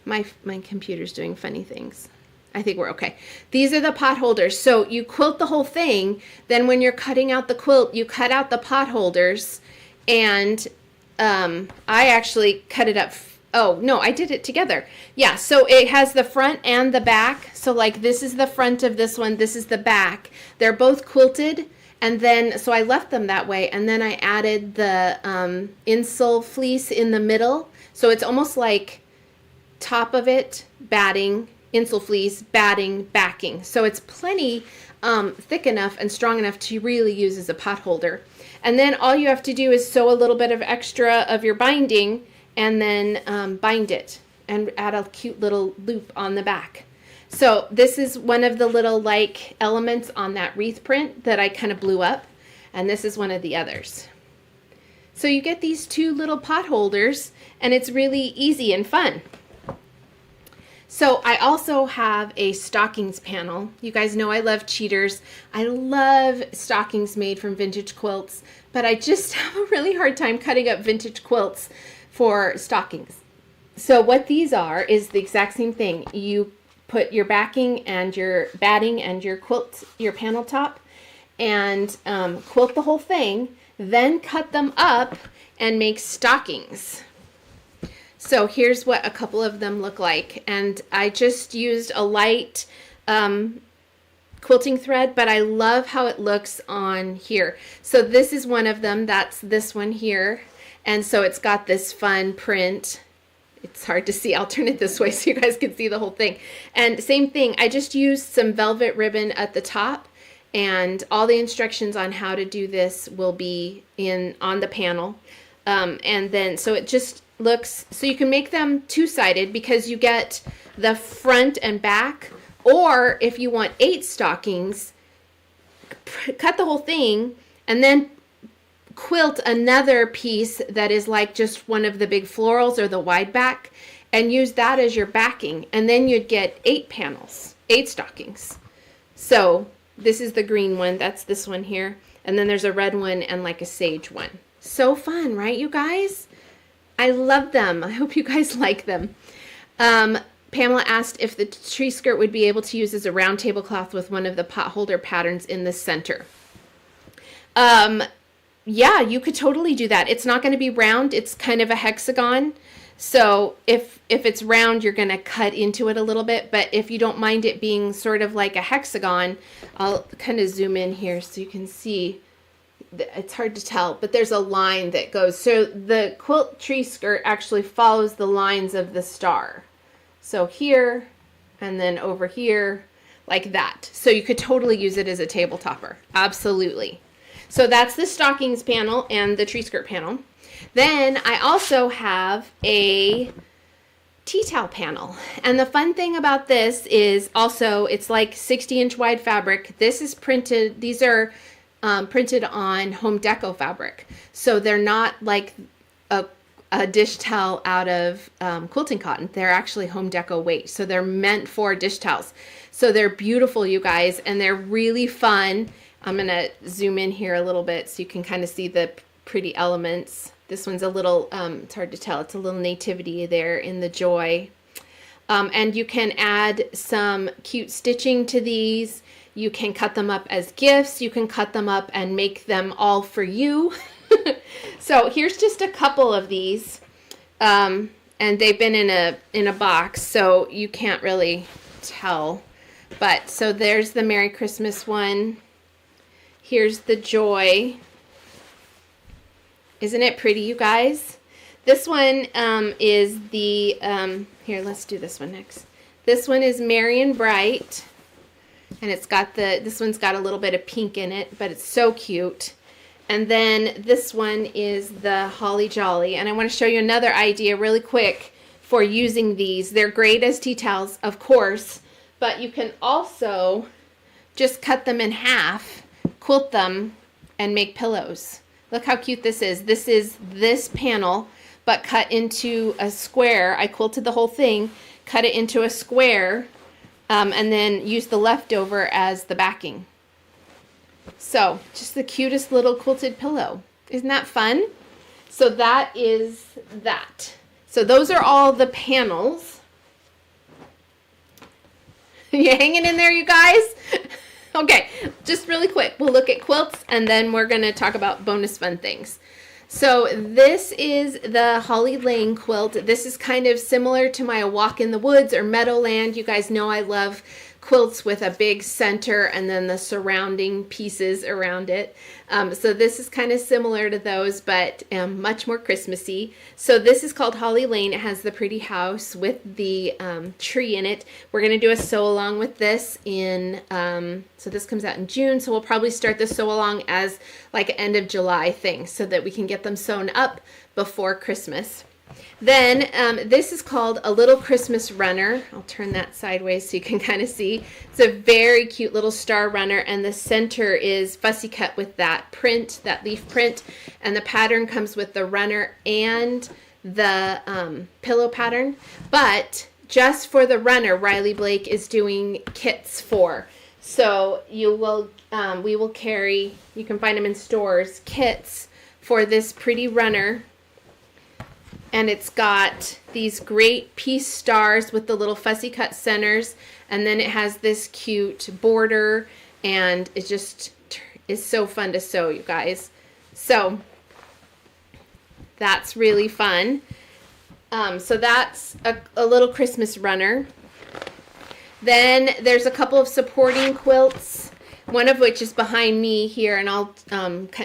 My computer's doing funny things. I think we're okay. These are the pot holders. So you quilt the whole thing. Then when you're cutting out the quilt, you cut out the pot holders. And I actually cut it up. Oh, no, I did it together. Yeah, so it has the front and the back. So like this is the front of this one. This is the back. They're both quilted. And then, so I left them that way. And then I added the insole fleece in the middle. So it's almost like top of it, batting, insole fleece, batting, backing. So it's plenty thick enough and strong enough to really use as a pot holder. And then all you have to do is sew a little bit of extra of your binding and then bind it and add a cute little loop on the back. So this is one of the little like elements on that wreath print that I kind of blew up. And this is one of the others. So you get these 2 little pot holders and it's really easy and fun. So I also have a stockings panel. You guys know I love cheaters. I love stockings made from vintage quilts, but I just have a really hard time cutting up vintage quilts for stockings. So what these are is the exact same thing. You put your backing and your batting and your quilt, your panel top, and quilt the whole thing, then cut them up and make stockings. So here's what a couple of them look like. And I just used a light quilting thread, but I love how it looks on here. So this is one of them. That's this one here. And so it's got this fun print. It's hard to see. I'll turn it this way so you guys can see the whole thing. And same thing, I just used some velvet ribbon at the top, and all the instructions on how to do this will be on the panel. And then, so it just looks, so you can make them 2-sided because you get the front and back, or if you want 8 stockings, cut the whole thing and then quilt another piece that is like just one of the big florals or the wide back and use that as your backing, and then you'd get 8 panels, 8 stockings. So this is the green one, that's this one here, and then there's a red one and like a sage one. So fun, right, you guys? I love them. I hope you guys like them. Pamela asked if the tree skirt would be able to use as a round tablecloth with one of the pot holder patterns in the center. Yeah, you could totally do that. It's not going to be round. It's kind of a hexagon. So if it's round, you're going to cut into it a little bit. But if you don't mind it being sort of like a hexagon, I'll kind of zoom in here so you can see. It's hard to tell, but there's a line that goes. So the quilt tree skirt actually follows the lines of the star. So here and then over here like that. So you could totally use it as a table topper. Absolutely. So that's the stockings panel and the tree skirt panel. Then I also have a tea towel panel. And the fun thing about this is also it's like 60-inch wide fabric. This is printed, these are printed on home deco fabric. So they're not like a dish towel out of quilting cotton. They're actually home deco weight. So they're meant for dish towels. So they're beautiful, you guys, and they're really fun. I'm going to zoom in here a little bit so you can kind of see the pretty elements. This one's a little, it's hard to tell. It's a little nativity there in the joy. And you can add some cute stitching to these. You can cut them up as gifts. You can cut them up and make them all for you. So here's just a couple of these. And they've been in a box, so you can't really tell. But so there's the Merry Christmas one. Here's the joy. Isn't it pretty, you guys? This one is the, here, let's do this one next. This one is Merry and Bright. And it's got this one's got a little bit of pink in it, but it's so cute. And then this one is the Holly Jolly. And I want to show you another idea really quick for using these. They're great as tea towels, of course, but you can also just cut them in half, quilt them, and make pillows. Look how cute this is. This is this panel, but cut into a square. I quilted the whole thing, cut it into a square, and then use the leftover as the backing. So just the cutest little quilted pillow. Isn't that fun? So that is that. So those are all the panels. You hanging in there, you guys? Okay, just really quick, we'll look at quilts and then we're going to talk about bonus fun things. So this is the Holly Lane quilt. This is kind of similar to my Walk in the Woods or Meadowland. You guys know I love quilts with a big center and then the surrounding pieces around it. So this is kind of similar to those, but much more Christmassy. So this is called Holly Lane. It has the pretty house with the tree in it. We're going to do a sew along with this in, so this comes out in June. So we'll probably start the sew along as like an end of July thing so that we can get them sewn up before Christmas. Then this is called a little Christmas runner. I'll turn that sideways so you can kind of see. It's a very cute little star runner, and the center is fussy cut with that print, that leaf print, and the pattern comes with the runner and the pillow pattern. But just for the runner, Riley Blake is doing kits for. So you will, we will carry, you can find them in stores, kits for this pretty runner. And it's got these great piece stars with the little fussy cut centers. And then it has this cute border. And it just is so fun to sew, you guys. So that's really fun. So that's a little Christmas runner. Then there's a couple of supporting quilts. One of which is behind me here. And I'll,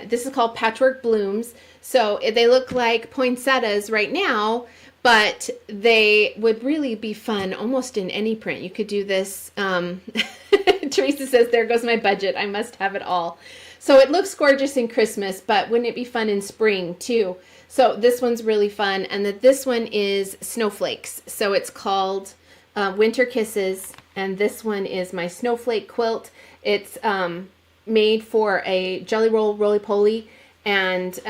this is called Patchwork Blooms. So they look like poinsettias right now, but they would really be fun almost in any print. You could do this. Teresa says, there goes my budget. I must have it all. So it looks gorgeous in Christmas, but wouldn't it be fun in spring too? So this one's really fun. And this one is Snowflakes. So it's called Winter Kisses. And this one is my snowflake quilt. It's made for a Jelly Roll Roly-Poly. And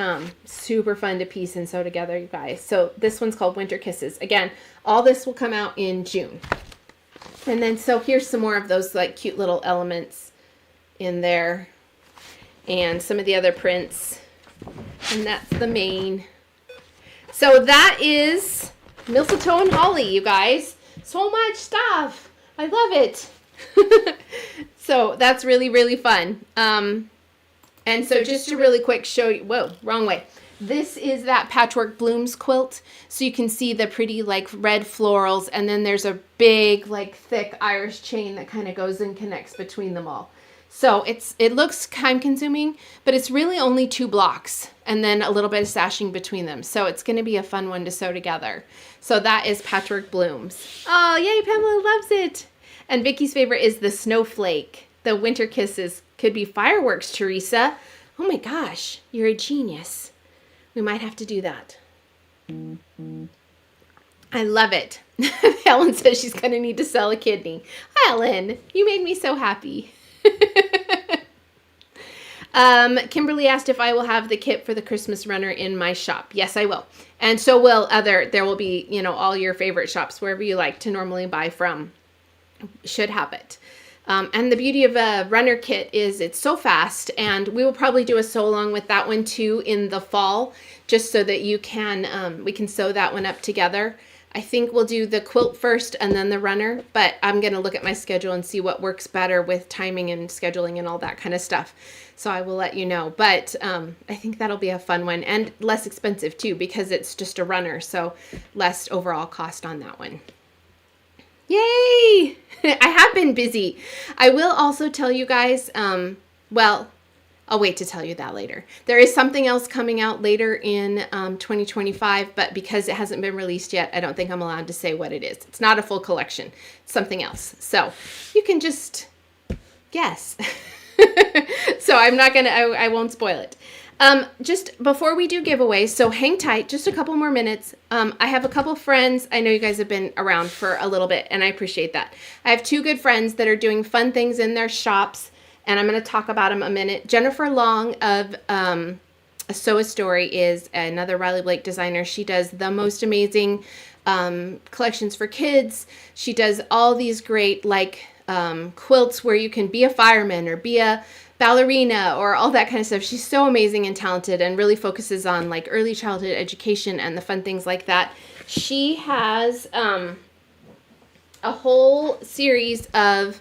super fun to piece and sew together, you guys. So this one's called Winter Kisses. Again, all this will come out in June. And then so here's some more of those like cute little elements in there. And some of the other prints. And that's the main. So that is Mistletoe and Holly, you guys. So much stuff. I love it. So that's really, really fun. And so just to really quick show you, whoa, wrong way. This is that Patchwork Blooms quilt. So you can see the pretty like red florals, and then there's a big like thick Irish chain that kind of goes and connects between them all. So it looks time consuming, but it's really only 2 blocks and then a little bit of sashing between them. So it's going to be a fun one to sew together. So that is Patchwork Blooms. Oh, yay, Pamela loves it. And Vicky's favorite is the Snowflake. The Winter Kisses. Could be fireworks, Teresa. Oh my gosh, you're a genius. We might have to do that. I love it. Helen says she's going to need to sell a kidney. Helen, you made me so happy. Kimberly asked if I will have the kit for the Christmas runner in my shop. Yes, I will. And so will there will be, all your favorite shops, wherever you like to normally buy from. Should have it. And the beauty of a runner kit is it's so fast, and we will probably do a sew along with that one too in the fall, just so that you can, we can sew that one up together. I think we'll do the quilt first and then the runner, but I'm going to look at my schedule and see what works better with timing and scheduling and all that kind of stuff. So I will let you know, but I think that'll be a fun one and less expensive too, because it's just a runner, so less overall cost on that one. Yay! I have been busy. I will also tell you guys, well, I'll wait to tell you that later. There is something else coming out later in 2025, but because it hasn't been released yet, I don't think I'm allowed to say what it is. It's not a full collection. It's something else. So you can just guess. So I'm not going to, I won't spoil it. Just before we do giveaways, so hang tight, just a couple more minutes. I have a couple friends. I know you guys have been around for a little bit, and I appreciate that. I have two good friends that are doing fun things in their shops, and I'm going to talk about them a minute. Jennifer Long of A Sew a Story is another Riley Blake designer. She does the most amazing collections for kids. She does all these great like quilts where you can be a fireman or be a ballerina or all that kind of stuff. She's so amazing and talented and really focuses on like early childhood education and the fun things like that. She has a whole series of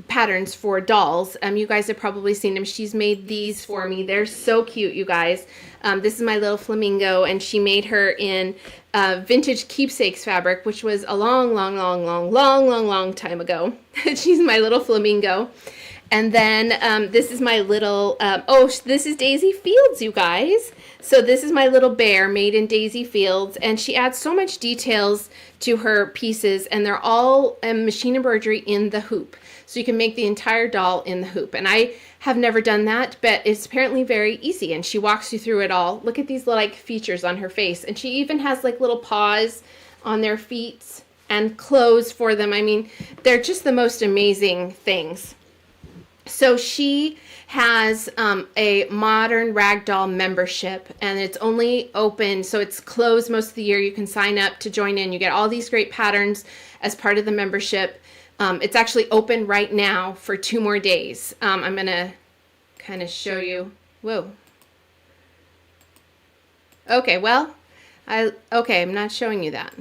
patterns for dolls. You guys have probably seen them. She's made these for me. They're so cute, you guys. This is my little flamingo, and she made her in vintage keepsakes fabric, which was a long time ago. She's my little flamingo. And then this is my little, this is Daisy Fields, you guys. So this is my little bear made in Daisy Fields, and she adds so much details to her pieces, and they're all machine embroidery in the hoop. So you can make the entire doll in the hoop. And I have never done that, but it's apparently very easy, and she walks you through it all. Look at these like features on her face, and she even has like little paws on their feet and clothes for them. I mean, they're just the most amazing things. So she has a modern ragdoll membership, and it's only open, so it's closed most of the year. You can sign up to join in. You get all these great patterns as part of the membership. It's actually open right now for 2 more days. I'm going to kind of show you. Whoa. Okay, well, I'm not showing you that.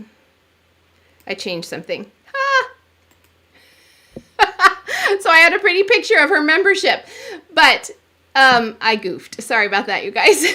I changed something. So I had a pretty picture of her membership, but I goofed. Sorry about that, you guys.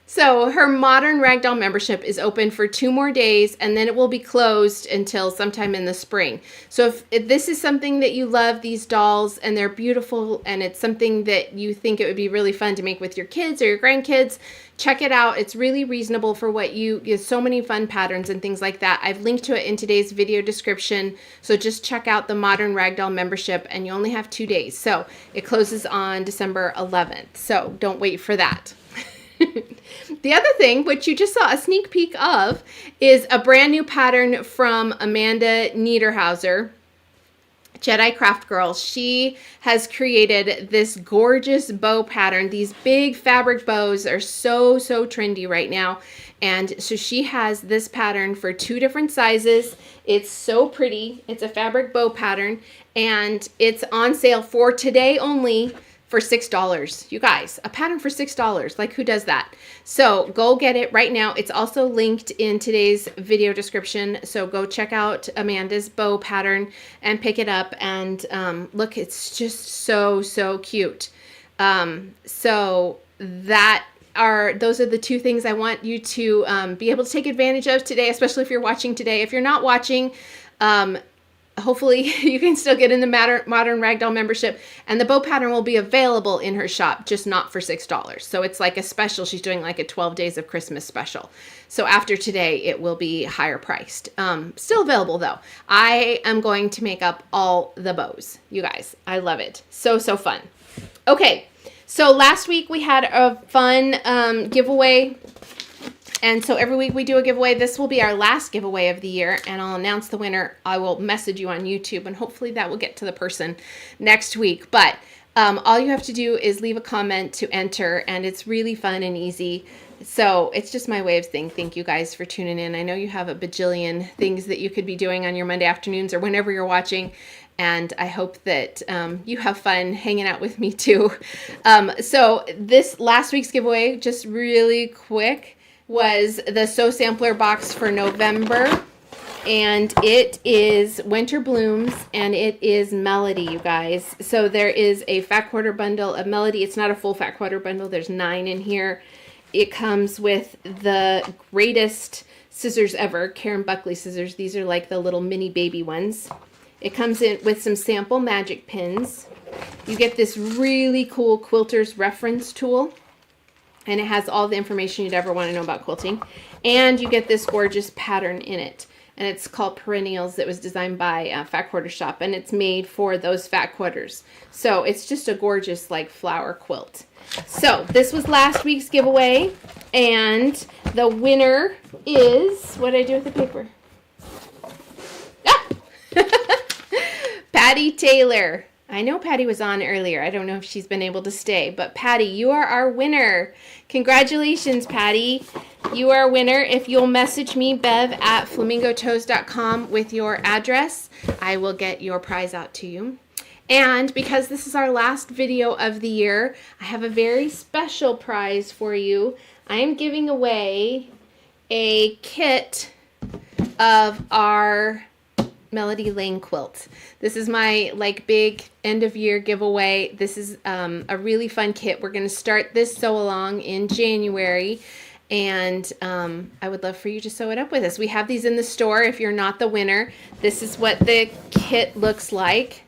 So her modern ragdoll membership is open for 2 more days, and then it will be closed until sometime in the spring. So if this is something that you love, these dolls, and they're beautiful, and it's something that you think it would be really fun to make with your kids or your grandkids, check it out. It's really reasonable for what there's so many fun patterns and things like that. I've linked to it in today's video description. So just check out the modern ragdoll membership, and you only have 2 days. So it closes on December 11th. So don't wait for that. The other thing, which you just saw a sneak peek of, is a brand new pattern from Amanda Niederhauser, Jedi Craft Girl. She has created this gorgeous bow pattern. These big fabric bows are so trendy right now. And so she has this pattern for 2 different sizes. It's so pretty. It's a fabric bow pattern, and it's on sale for today only for $6. You guys, a pattern for $6. Like, who does that? So go get it right now. It's also linked in today's video description. So go check out Amanda's bow pattern and pick it up. And look, it's just so cute. So those are the 2 things I want you to be able to take advantage of today, especially if you're watching today. If you're not watching, hopefully you can still get in the modern ragdoll membership, and the bow pattern will be available in her shop, just not for $6. So it's like a special. She's doing like a 12 days of Christmas special. So after today, it will be higher priced. Still available though. I am going to make up all the bows. You guys, I love it. So fun. Okay. So last week we had a fun giveaway. And so every week we do a giveaway. This will be our last giveaway of the year, and I'll announce the winner. I will message you on YouTube, and hopefully that will get to the person next week. But all you have to do is leave a comment to enter, and it's really fun and easy. So it's just my way of saying thank you guys for tuning in. I know you have a bajillion things that you could be doing on your Monday afternoons or whenever you're watching. And I hope that you have fun hanging out with me too. So this last week's giveaway, just really quick, was the Sew Sampler box for November. And it is Winter Blooms, and it is Melody, you guys. So there is a fat quarter bundle of Melody. It's not a full fat quarter bundle. There's 9 in here. It comes with the greatest scissors ever, Karen Buckley scissors. These are like the little mini baby ones. It comes in with some sample magic pins. You get this really cool quilter's reference tool, and it has all the information you'd ever want to know about quilting. And you get this gorgeous pattern in it. And it's called Perennials. It was designed by Fat Quarter Shop, and it's made for those fat quarters. So it's just a gorgeous like flower quilt. So this was last week's giveaway, and the winner is, what did I do with the paper? Ah! Patty Taylor. I know Patty was on earlier. I don't know if she's been able to stay, but Patty, you are our winner. Congratulations, Patty. You are a winner. If you'll message me, bev@flamingotoes.com with your address, I will get your prize out to you. And because this is our last video of the year, I have a very special prize for you. I am giving away a kit of our Melody Lane quilt. This is my like big end of year giveaway. This is a really fun kit. We're going to start this sew along in January, and I would love for you to sew it up with us. We have these in the store. If you're not the winner, this is what the kit looks like.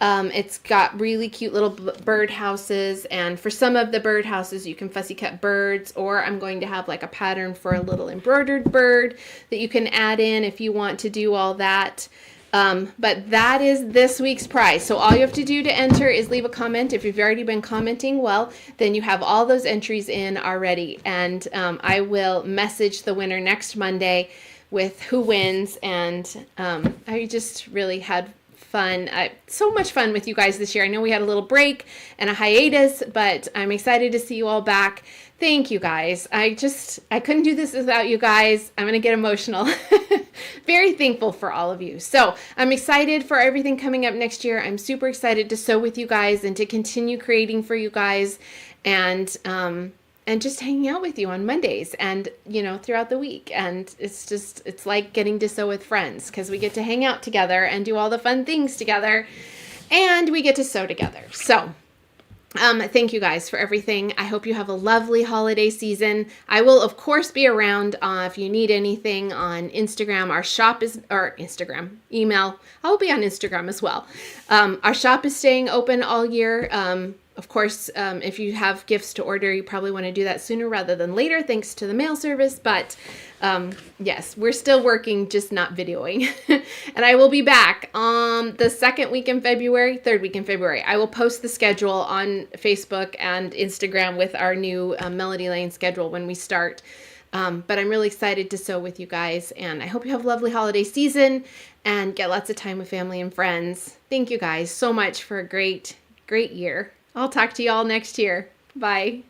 It's got really cute little bird houses, and for some of the bird houses you can fussy cut birds, or I'm going to have like a pattern for a little embroidered bird that you can add in if you want to do all that. But that is this week's prize. So all you have to do to enter is leave a comment. If you've already been commenting, well, then you have all those entries in already, and I will message the winner next Monday with who wins. And I just really had fun. So much fun with you guys this year. I know we had a little break and a hiatus, but I'm excited to see you all back. Thank you guys. I couldn't do this without you guys. I'm going to get emotional. Very thankful for all of you. So I'm excited for everything coming up next year. I'm super excited to sew with you guys and to continue creating for you guys, and just hanging out with you on Mondays and, you know, throughout the week. And it's like getting to sew with friends, because we get to hang out together and do all the fun things together, and we get to sew together. So thank you guys for everything. I hope you have a lovely holiday season. I will, of course, be around if you need anything on Instagram. Our shop is, or Instagram, email. I'll be on Instagram as well. Our shop is staying open all year. Of course, if you have gifts to order, you probably want to do that sooner rather than later, thanks to the mail service. But yes, we're still working, just not videoing. And I will be back on the third week in February. I will post the schedule on Facebook and Instagram with our new Melody Lane schedule when we start. But I'm really excited to sew with you guys, and I hope you have a lovely holiday season and get lots of time with family and friends. Thank you guys so much for a great, great year. I'll talk to you all next year. Bye.